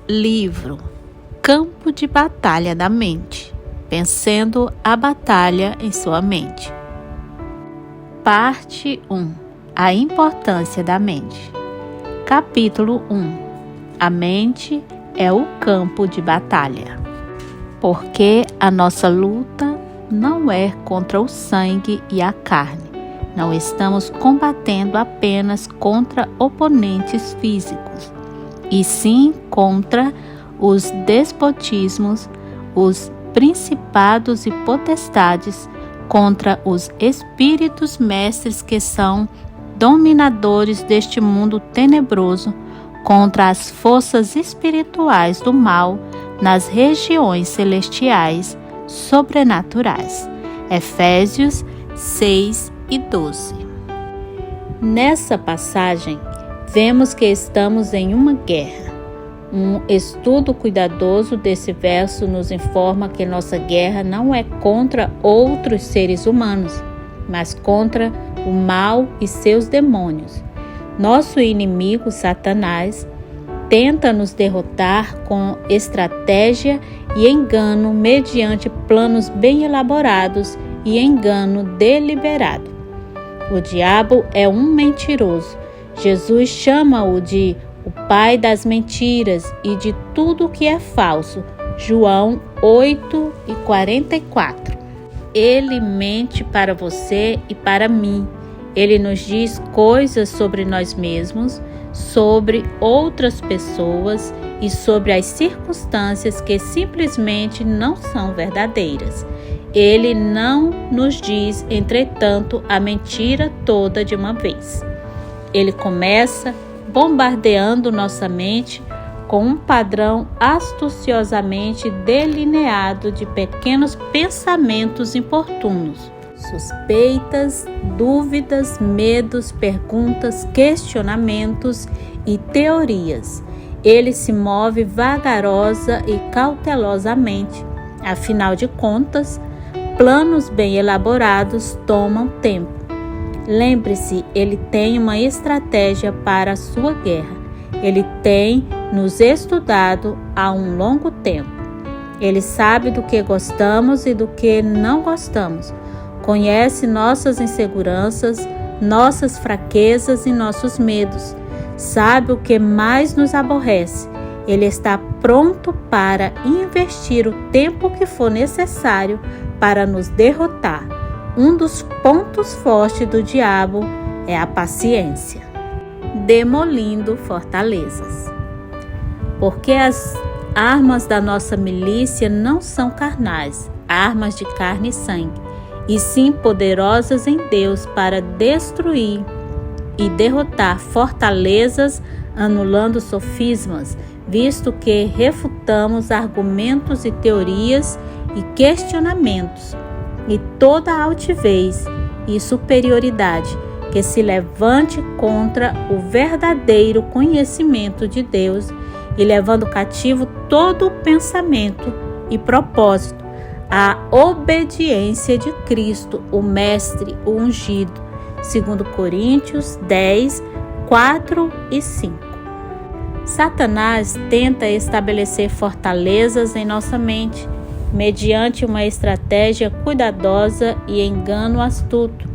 Livro Campo de Batalha da Mente, vencendo a batalha em sua mente. Parte 1. A importância da mente. Capítulo 1. A mente é o campo de batalha. Porque a nossa luta não é contra o sangue e a carne. Não estamos combatendo apenas contra oponentes físicos, e sim contra os despotismos, os principados e potestades, contra os espíritos mestres que são dominadores deste mundo tenebroso, contra as forças espirituais do mal nas regiões celestiais sobrenaturais. Efésios 6 e 12. Nessa passagem, vemos que estamos em uma guerra. Um estudo cuidadoso desse verso nos informa que nossa guerra não é contra outros seres humanos, mas contra o mal e seus demônios. Nosso inimigo, Satanás, tenta nos derrotar com estratégia e engano mediante planos bem elaborados e engano deliberado. O diabo é um mentiroso. Jesus chama-o de o pai das mentiras e de tudo que é falso. João 8:44. Ele mente para você e para mim. Ele nos diz coisas sobre nós mesmos, sobre outras pessoas e sobre as circunstâncias que simplesmente não são verdadeiras. Ele não nos diz, entretanto, a mentira toda de uma vez. Ele começa bombardeando nossa mente com um padrão astuciosamente delineado de pequenos pensamentos importunos, suspeitas, dúvidas, medos, perguntas, questionamentos e teorias. Ele se move vagarosa e cautelosamente. Afinal de contas, planos bem elaborados tomam tempo. Lembre-se, ele tem uma estratégia para a sua guerra. Ele tem nos estudado há um longo tempo. Ele sabe do que gostamos e do que não gostamos. Conhece nossas inseguranças, nossas fraquezas e nossos medos. Sabe o que mais nos aborrece. Ele está pronto para investir o tempo que for necessário para nos derrotar. Um dos pontos fortes do diabo é a paciência. Demolindo fortalezas. Porque as armas da nossa milícia não são carnais, armas de carne e sangue, e sim poderosas em Deus para destruir e derrotar fortalezas, anulando sofismas, visto que refutamos argumentos e teorias e questionamentos, e toda altivez e superioridade que se levante contra o verdadeiro conhecimento de Deus, e levando cativo todo o pensamento e propósito à obediência de Cristo, o Mestre, o ungido. 2 Coríntios 10, 4 e 5. Satanás tenta estabelecer fortalezas em nossa mente, mediante uma estratégia cuidadosa e engano astuto.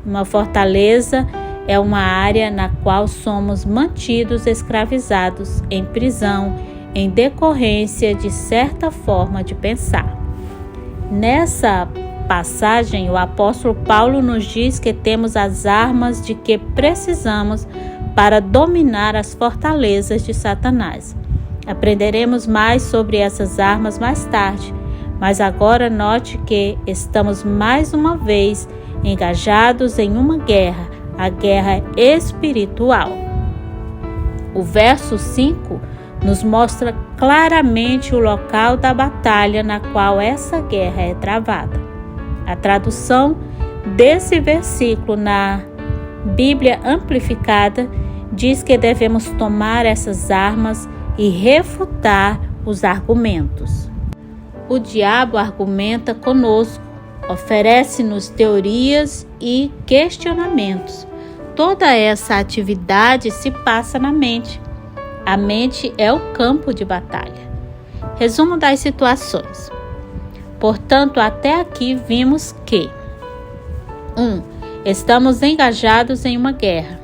Uma fortaleza é uma área na qual somos mantidos escravizados, em prisão, em decorrência de certa forma de pensar. Nessa passagem, o apóstolo Paulo nos diz que temos as armas de que precisamos para dominar as fortalezas de Satanás. Aprenderemos mais sobre essas armas mais tarde, mas agora note que estamos mais uma vez engajados em uma guerra, a guerra espiritual. O verso 5 nos mostra claramente o local da batalha na qual essa guerra é travada. A tradução desse versículo na Bíblia Amplificada diz que devemos tomar essas armas e refutar os argumentos. O diabo argumenta conosco, oferece-nos teorias e questionamentos. Toda essa atividade se passa na mente. A mente é o campo de batalha. Resumo das situações. Portanto, até aqui vimos que 1. Estamos engajados em uma guerra.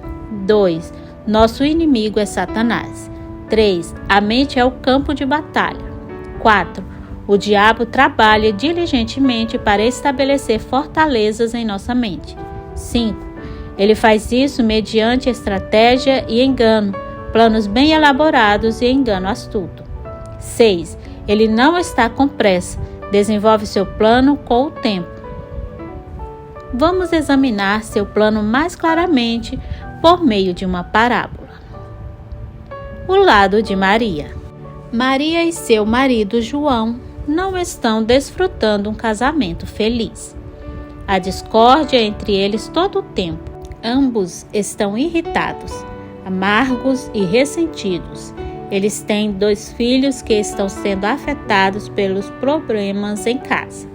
2. Nosso inimigo é Satanás. 3. A mente é o campo de batalha. 4. O diabo trabalha diligentemente para estabelecer fortalezas em nossa mente. 5. Ele faz isso mediante estratégia e engano, planos bem elaborados e engano astuto. 6. Ele não está com pressa, desenvolve seu plano com o tempo. Vamos examinar seu plano mais claramente por meio de uma parábola. O lado de Maria. Maria e seu marido João não estão desfrutando um casamento feliz. Há discórdia entre eles todo o tempo. Ambos estão irritados, amargos e ressentidos. Eles têm 2 filhos que estão sendo afetados pelos problemas em casa.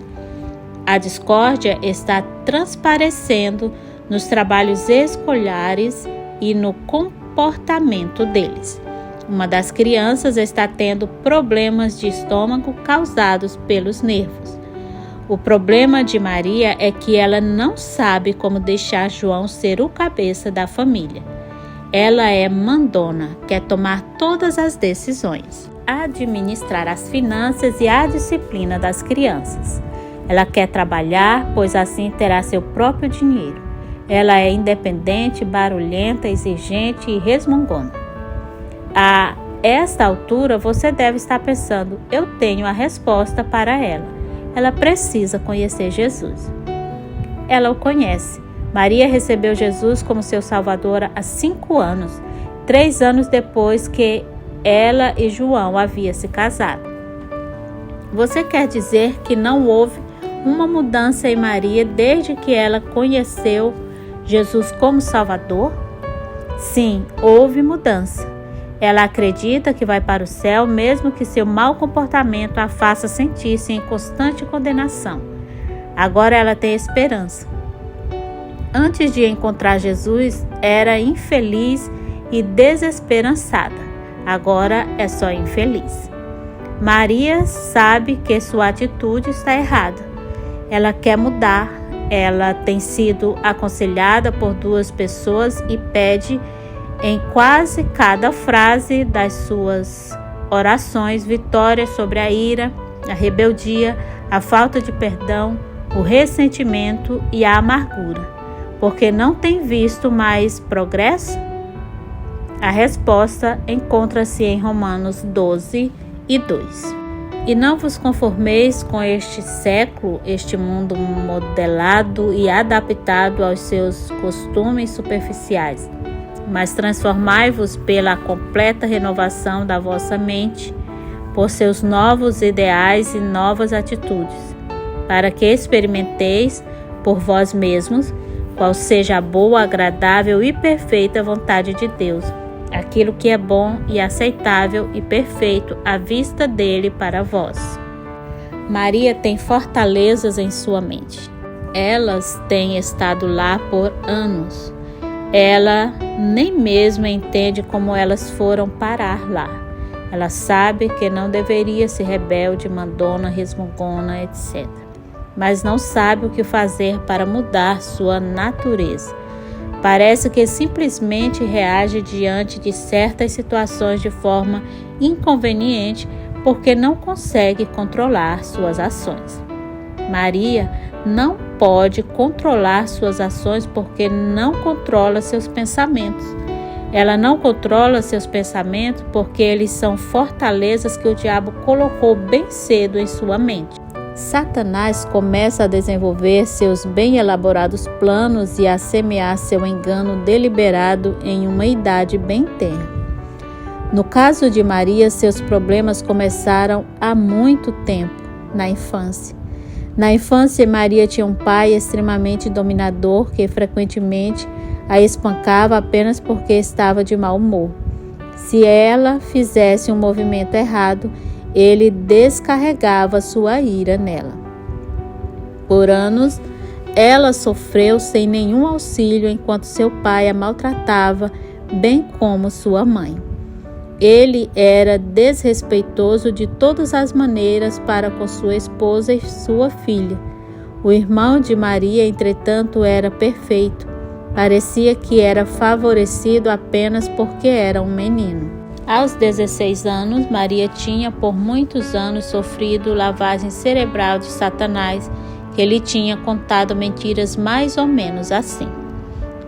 A discórdia está transparecendo nos trabalhos escolares e no comportamento deles. Uma das crianças está tendo problemas de estômago causados pelos nervos. O problema de Maria é que ela não sabe como deixar João ser o cabeça da família. Ela é mandona, quer tomar todas as decisões, administrar as finanças e a disciplina das crianças. Ela quer trabalhar, pois assim terá seu próprio dinheiro. Ela é independente, barulhenta, exigente e resmungona. A esta altura, você deve estar pensando, eu tenho a resposta para ela. Ela precisa conhecer Jesus. Ela o conhece. Maria recebeu Jesus como seu Salvador há 5 anos, 3 anos depois que ela e João haviam se casado. Você quer dizer que não houve uma mudança em Maria desde que ela conheceu Jesus como Salvador? Sim, houve mudança. Ela acredita que vai para o céu, mesmo que seu mau comportamento a faça sentir-se em constante condenação. Agora ela tem esperança. Antes de encontrar Jesus, era infeliz e desesperançada. Agora é só infeliz. Maria sabe que sua atitude está errada. Ela quer mudar. Ela tem sido aconselhada por 2 pessoas e pede em quase cada frase das suas orações vitória sobre a ira, a rebeldia, a falta de perdão, o ressentimento e a amargura. Porque não tem visto mais progresso? A resposta encontra-se em Romanos 12 e 2. E não vos conformeis com este século, este mundo modelado e adaptado aos seus costumes superficiais, mas transformai-vos pela completa renovação da vossa mente, por seus novos ideais e novas atitudes, para que experimenteis por vós mesmos qual seja a boa, agradável e perfeita vontade de Deus, aquilo que é bom e aceitável e perfeito à vista dele para vós. Maria tem fortalezas em sua mente. Elas têm estado lá por anos. Ela nem mesmo entende como elas foram parar lá. Ela sabe que não deveria ser rebelde, mandona, resmungona, etc. Mas não sabe o que fazer para mudar sua natureza. Parece que simplesmente reage diante de certas situações de forma inconveniente porque não consegue controlar suas ações. Maria não pode controlar suas ações porque não controla seus pensamentos. Ela não controla seus pensamentos porque eles são fortalezas que o diabo colocou bem cedo em sua mente. Satanás começa a desenvolver seus bem elaborados planos e a semear seu engano deliberado em uma idade bem tenra. No caso de Maria, seus problemas começaram há muito tempo, na infância. Na infância, Maria tinha um pai extremamente dominador que frequentemente a espancava apenas porque estava de mau humor. Se ela fizesse um movimento errado, ele descarregava sua ira nela. Por anos, ela sofreu sem nenhum auxílio enquanto seu pai a maltratava, bem como sua mãe. ele era desrespeitoso de todas as maneiras para com sua esposa e sua filha. O irmão de Maria, entretanto, era perfeito. Parecia que era favorecido apenas porque era um menino. Aos 16 anos, Maria tinha por muitos anos sofrido lavagem cerebral de Satanás, que lhe tinha contado mentiras mais ou menos assim.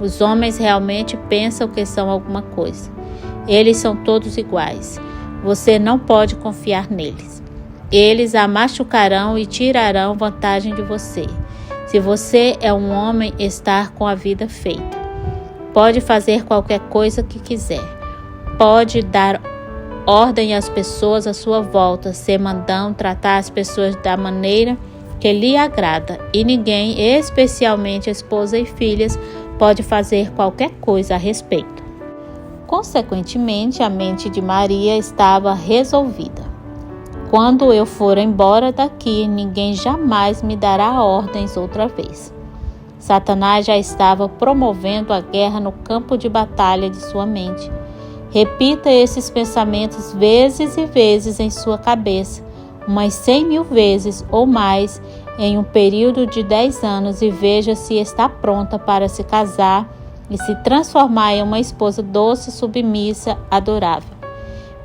Os homens realmente pensam que são alguma coisa. Eles são todos iguais. Você não pode confiar neles. Eles a machucarão e tirarão vantagem de você. Se você é um homem, está com a vida feita. Pode fazer qualquer coisa que quiser. Pode dar ordem às pessoas à sua volta, ser mandão, tratar as pessoas da maneira que lhe agrada. E ninguém, especialmente a esposa e filhas, pode fazer qualquer coisa a respeito. Consequentemente, a mente de Maria estava resolvida. Quando eu for embora daqui, ninguém jamais me dará ordens outra vez. Satanás já estava promovendo a guerra no campo de batalha de sua mente. Repita esses pensamentos vezes e vezes em sua cabeça, umas 100.000 vezes ou mais, em um período de 10 anos, e veja se está pronta para se casar e se transformar em uma esposa doce, submissa, adorável.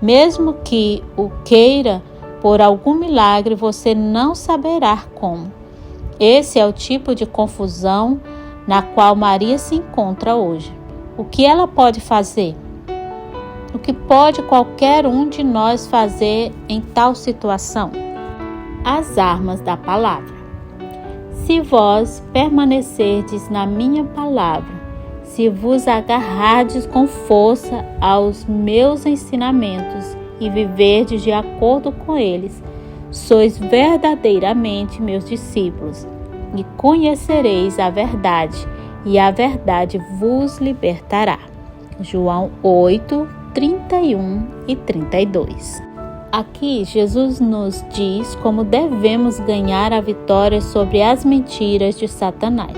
Mesmo que o queira, por algum milagre, você não saberá como. Esse é o tipo de confusão na qual Maria se encontra hoje. O que ela pode fazer? O que pode qualquer um de nós fazer em tal situação? As armas da palavra. Se vós permanecerdes na minha palavra, se vos agarrardes com força aos meus ensinamentos e viverdes de acordo com eles, sois verdadeiramente meus discípulos, e conhecereis a verdade, e a verdade vos libertará. João 8, 31 e 32. Aqui, Jesus nos diz como devemos ganhar a vitória sobre as mentiras de Satanás.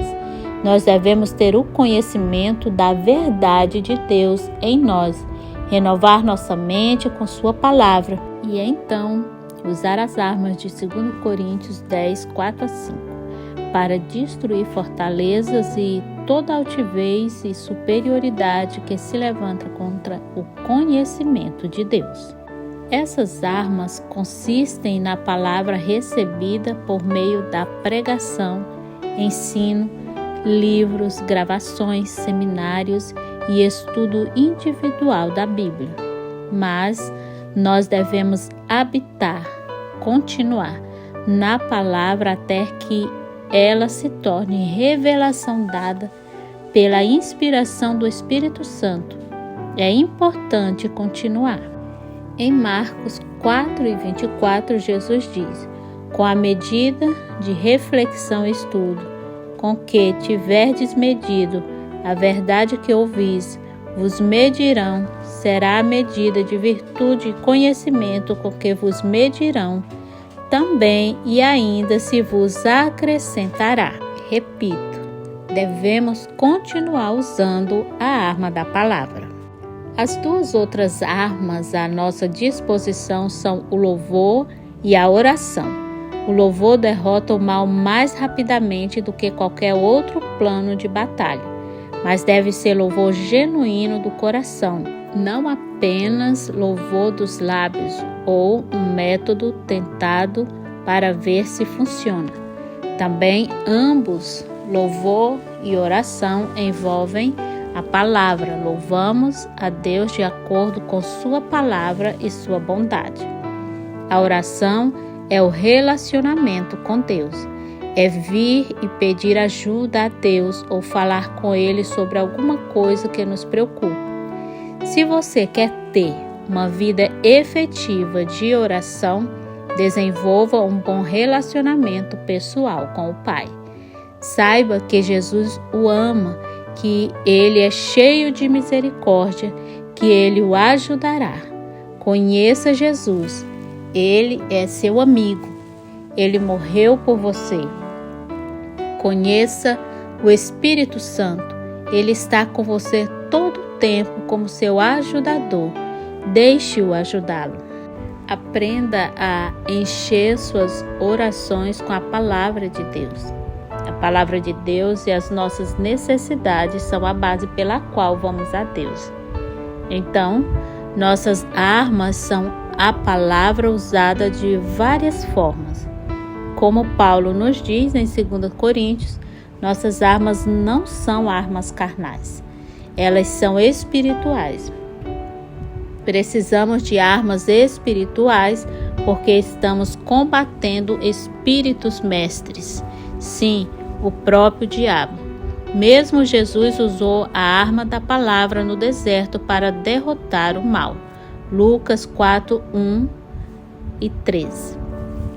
Nós devemos ter o conhecimento da verdade de Deus em nós, renovar nossa mente com sua palavra e então usar as armas de 2 Coríntios 10, 4 a 5, para destruir fortalezas e toda altivez e superioridade que se levanta contra o conhecimento de Deus. Essas armas consistem na palavra recebida por meio da pregação, ensino, livros, gravações, seminários e estudo individual da Bíblia. Mas nós devemos continuar na palavra até que ela se torne revelação dada pela inspiração do Espírito Santo. É importante continuar. Em Marcos 4 e 24, Jesus diz: com a medida de reflexão e estudo, com que tiverdes medido a verdade que ouvis, vos medirão, será a medida de virtude e conhecimento com que vos medirão também, e ainda se vos acrescentará. Repito, devemos continuar usando a arma da palavra. As duas outras armas à nossa disposição são o louvor e a oração. O louvor derrota o mal mais rapidamente do que qualquer outro plano de batalha, mas deve ser louvor genuíno do coração, não apenas louvor dos lábios ou um método tentado para ver se funciona. Também ambos, louvor e oração, envolvem a palavra. Louvamos a Deus de acordo com sua palavra e sua bondade. A oração é o relacionamento com Deus. É vir e pedir ajuda a Deus ou falar com Ele sobre alguma coisa que nos preocupa. Se você quer ter uma vida efetiva de oração, desenvolva um bom relacionamento pessoal com o Pai. Saiba que Jesus o ama, que Ele é cheio de misericórdia, que Ele o ajudará. Conheça Jesus. Ele é seu amigo. Ele morreu por você. Conheça o Espírito Santo. Ele está com você todo o tempo como seu ajudador. Deixe-o ajudá-lo. Aprenda a encher suas orações com a palavra de Deus. A palavra de Deus e as nossas necessidades são a base pela qual vamos a Deus. Então, nossas armas são a palavra usada de várias formas. Como Paulo nos diz em 2 Coríntios, nossas armas não são armas carnais, elas são espirituais. Precisamos de armas espirituais porque estamos combatendo espíritos mestres. Sim, o próprio diabo. Mesmo Jesus usou a arma da palavra no deserto para derrotar o mal. Lucas 4, 1 e 13.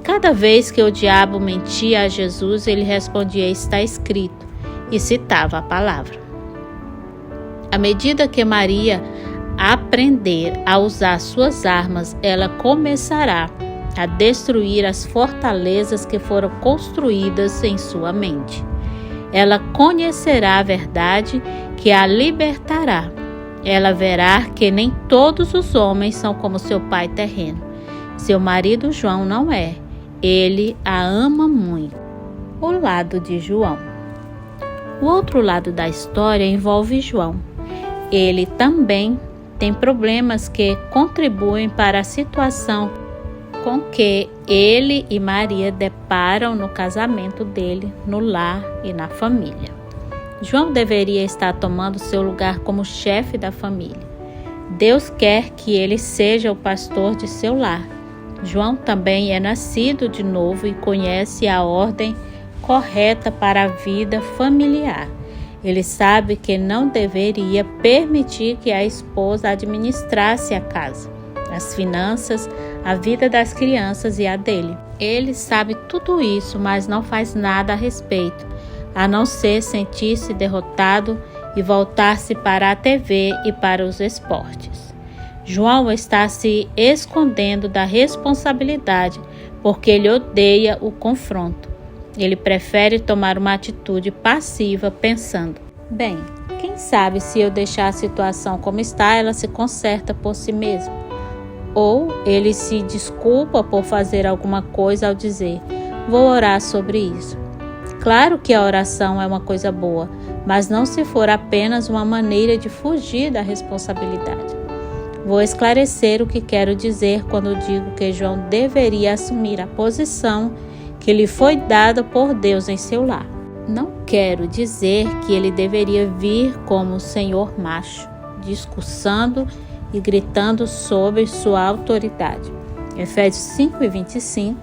Cada vez que o diabo mentia a Jesus, ele respondia: está escrito, e citava a palavra. À medida que Maria aprender a usar suas armas, ela começará a destruir as fortalezas que foram construídas em sua mente. Ela conhecerá a verdade que a libertará. Ela verá que nem todos os homens são como seu pai terreno. Seu marido João não é. Ele a ama muito. O lado de João. O outro lado da história envolve João. Ele também tem problemas que contribuem para a situação com que ele e Maria deparam no casamento dele, no lar e na família. João deveria estar tomando seu lugar como chefe da família. Deus quer que ele seja o pastor de seu lar. João também é nascido de novo e conhece a ordem correta para a vida familiar. Ele sabe que não deveria permitir que a esposa administrasse a casa, as finanças, a vida das crianças e a dele. Ele sabe tudo isso, mas não faz nada a respeito, a não ser sentir-se derrotado e voltar-se para a TV e para os esportes. João está se escondendo da responsabilidade porque ele odeia o confronto. Ele prefere tomar uma atitude passiva pensando: bem, quem sabe se eu deixar a situação como está, ela se conserta por si mesma. Ou ele se desculpa por fazer alguma coisa ao dizer: vou orar sobre isso. Claro que a oração é uma coisa boa, mas não se for apenas uma maneira de fugir da responsabilidade. Vou esclarecer o que quero dizer quando digo que João deveria assumir a posição que lhe foi dada por Deus em seu lar. Não quero dizer que ele deveria vir como o senhor macho, discursando e gritando sobre sua autoridade. Efésios 5:25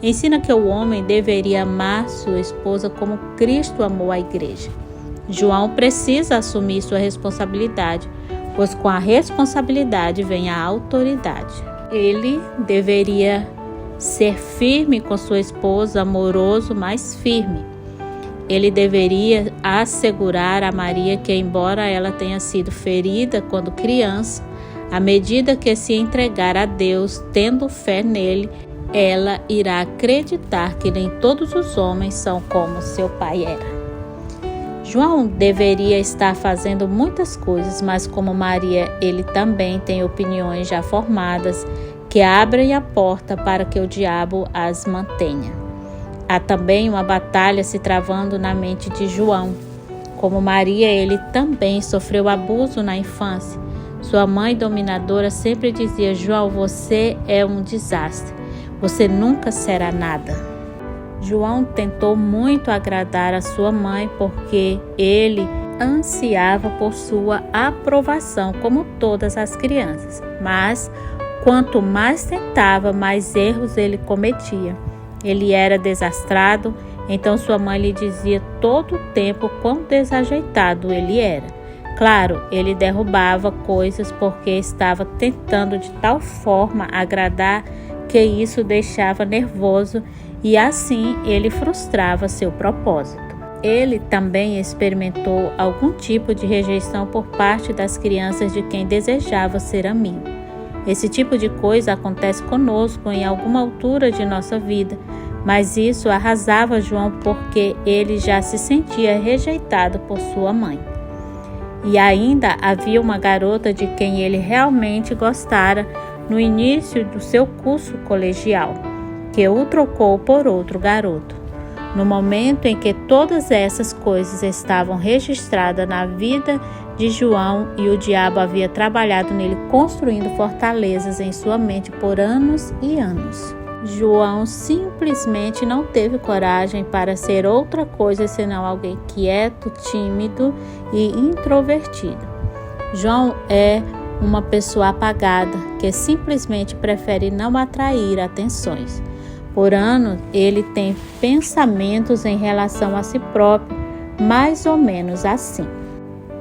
ensina que o homem deveria amar sua esposa como Cristo amou a igreja. João precisa assumir sua responsabilidade, pois com a responsabilidade vem a autoridade. Ele deveria ser firme com sua esposa, amoroso, mas firme. Ele deveria assegurar a Maria que, embora ela tenha sido ferida quando criança, à medida que se entregar a Deus, tendo fé nele, ela irá acreditar que nem todos os homens são como seu pai era. João deveria estar fazendo muitas coisas, mas como Maria, ele também tem opiniões já formadas que abrem a porta para que o diabo as mantenha. Há também uma batalha se travando na mente de João. Como Maria, ele também sofreu abuso na infância. Sua mãe dominadora sempre dizia: João, você é um desastre. Você nunca será nada. João tentou muito agradar a sua mãe porque ele ansiava por sua aprovação, como todas as crianças. Mas quanto mais tentava, mais erros ele cometia. Ele era desastrado, então sua mãe lhe dizia todo o tempo quão desajeitado ele era. Claro, ele derrubava coisas porque estava tentando de tal forma agradar que isso o deixava nervoso e assim ele frustrava seu propósito. Ele também experimentou algum tipo de rejeição por parte das crianças de quem desejava ser amigo. Esse tipo de coisa acontece conosco em alguma altura de nossa vida, mas isso arrasava João porque ele já se sentia rejeitado por sua mãe. E ainda havia uma garota de quem ele realmente gostara no início do seu curso colegial, que o trocou por outro garoto. No momento em que todas essas coisas estavam registradas na vida de João e o diabo havia trabalhado nele construindo fortalezas em sua mente por anos e anos. João simplesmente não teve coragem para ser outra coisa senão alguém quieto, tímido e introvertido. João é uma pessoa apagada que simplesmente prefere não atrair atenções. Por anos, ele tem pensamentos em relação a si próprio, mais ou menos assim.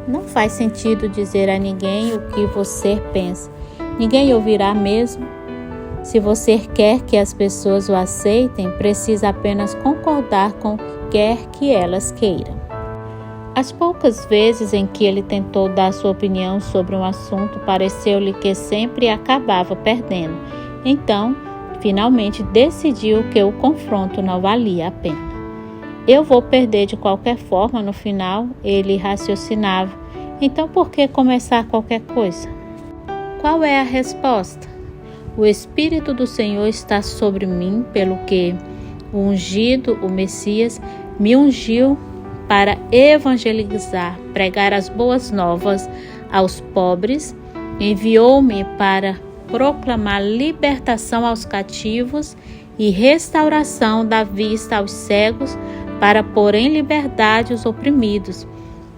Não faz sentido dizer a ninguém o que você pensa. Ninguém ouvirá mesmo. Se você quer que as pessoas o aceitem, precisa apenas concordar com o que quer que elas queiram. As poucas vezes em que ele tentou dar sua opinião sobre um assunto, pareceu-lhe que sempre acabava perdendo. Então, finalmente decidiu que o confronto não valia a pena. Eu vou perder de qualquer forma no final, ele raciocinava. Então por que começar qualquer coisa? Qual é a resposta? O Espírito do Senhor está sobre mim, pelo que o ungido, o Messias, me ungiu para evangelizar, pregar as boas novas aos pobres, enviou-me para proclamar libertação aos cativos e restauração da vista aos cegos, para pôr em liberdade os oprimidos,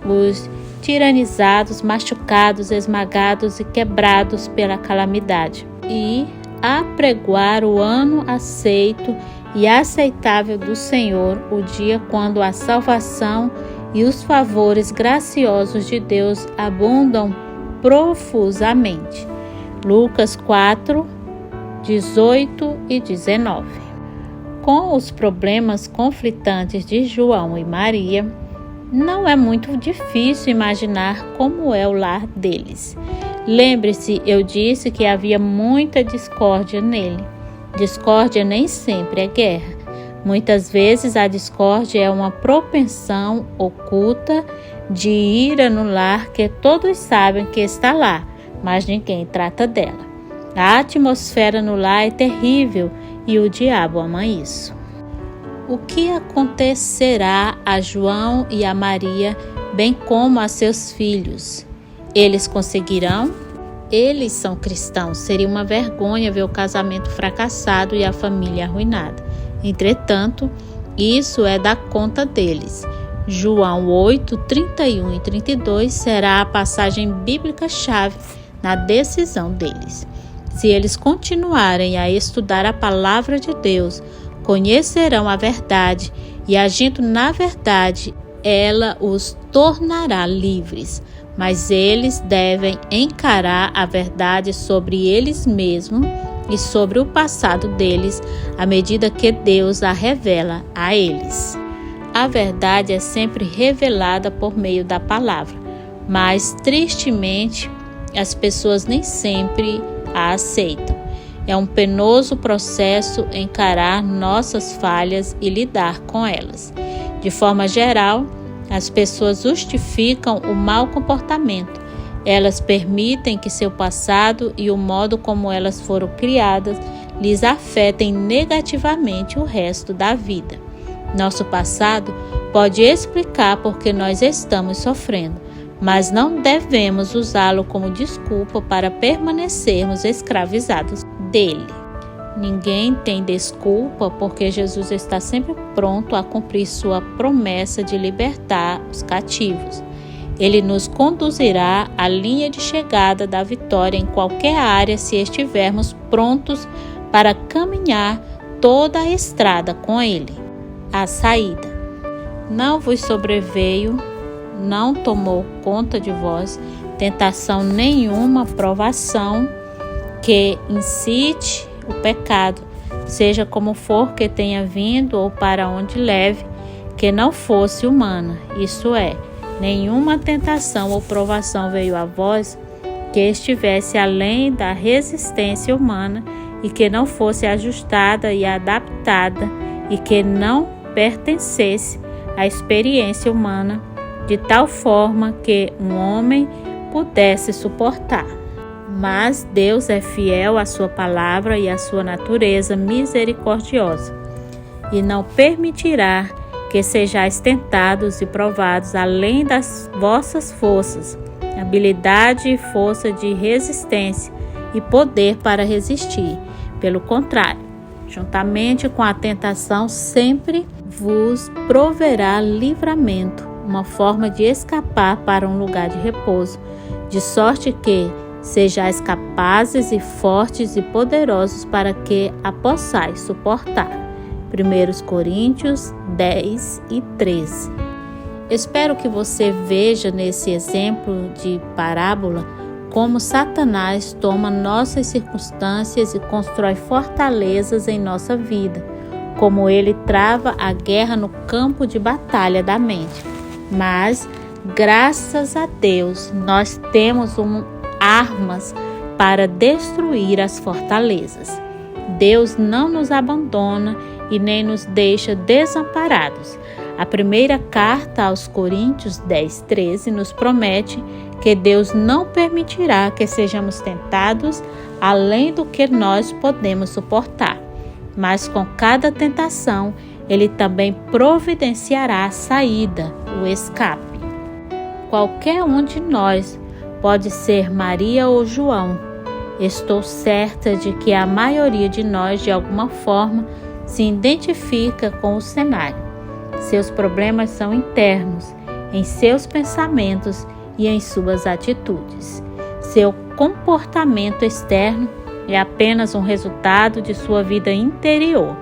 os tiranizados, machucados, esmagados e quebrados pela calamidade, e apregoar o ano aceito e aceitável do Senhor, o dia quando a salvação e os favores graciosos de Deus abundam profusamente. Lucas 4, 18 e 19. Com os problemas conflitantes de João e Maria, não é muito difícil imaginar como é o lar deles. Lembre-se, eu disse que havia muita discórdia nele. Discórdia nem sempre é guerra. Muitas vezes a discórdia é uma propensão oculta de ira no lar que todos sabem que está lá, mas ninguém trata dela. A atmosfera no lar é terrível e o diabo ama isso. O que acontecerá a João e a Maria, bem como a seus filhos? Eles conseguirão? Eles são cristãos. Seria uma vergonha ver o casamento fracassado e a família arruinada. Entretanto, isso é da conta deles. João 8, 31 e 32 será a passagem bíblica-chave na decisão deles. Se eles continuarem a estudar a palavra de Deus, conhecerão a verdade e, agindo na verdade, ela os tornará livres. Mas eles devem encarar a verdade sobre eles mesmos e sobre o passado deles à medida que Deus a revela a eles. A verdade é sempre revelada por meio da palavra, mas tristemente as pessoas nem sempre a aceitam. É um penoso processo encarar nossas falhas e lidar com elas. De forma geral, as pessoas justificam o mau comportamento. Elas permitem que seu passado e o modo como elas foram criadas lhes afetem negativamente o resto da vida. Nosso passado pode explicar por que nós estamos sofrendo, mas não devemos usá-lo como desculpa para permanecermos escravizados dele. Ninguém tem desculpa porque Jesus está sempre pronto a cumprir sua promessa de libertar os cativos. Ele nos conduzirá à linha de chegada da vitória em qualquer área se estivermos prontos para caminhar toda a estrada com ele. A saída. Não vos sobreveio, não tomou conta de vós tentação nenhuma, provação que incite o pecado, seja como for que tenha vindo ou para onde leve, que não fosse humana, isso é, nenhuma tentação ou provação veio a vós que estivesse além da resistência humana e que não fosse ajustada e adaptada e que não pertencesse à experiência humana, de tal forma que um homem pudesse suportar. Mas Deus é fiel à sua palavra e à sua natureza misericordiosa, e não permitirá que sejais tentados e provados além das vossas forças, habilidade e força de resistência e poder para resistir. Pelo contrário, juntamente com a tentação, sempre vos proverá livramento, uma forma de escapar para um lugar de repouso, de sorte que sejais capazes e fortes e poderosos para que a possais suportar. 1 Coríntios 10 e 13. Espero que você veja nesse exemplo de parábola como Satanás toma nossas circunstâncias e constrói fortalezas em nossa vida, como ele trava a guerra no campo de batalha da mente. Mas, graças a Deus, nós temos armas para destruir as fortalezas. Deus não nos abandona e nem nos deixa desamparados. A primeira carta aos Coríntios 10:13 nos promete que Deus não permitirá que sejamos tentados além do que nós podemos suportar. Mas com cada tentação, Ele também providenciará a saída, o escape. Qualquer um de nós pode ser Maria ou João. Estou certa de que a maioria de nós, de alguma forma, se identifica com o cenário. Seus problemas são internos, em seus pensamentos e em suas atitudes. Seu comportamento externo é apenas um resultado de sua vida interior.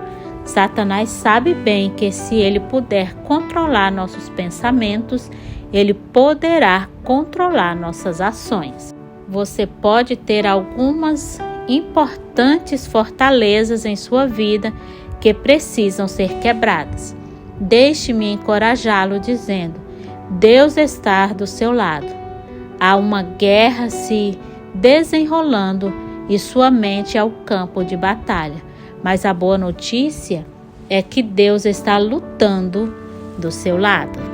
Satanás sabe bem que se ele puder controlar nossos pensamentos, ele poderá controlar nossas ações. Você pode ter algumas importantes fortalezas em sua vida que precisam ser quebradas. Deixe-me encorajá-lo dizendo: Deus está do seu lado. Há uma guerra se desenrolando e sua mente é o campo de batalha. Mas a boa notícia é que Deus está lutando do seu lado.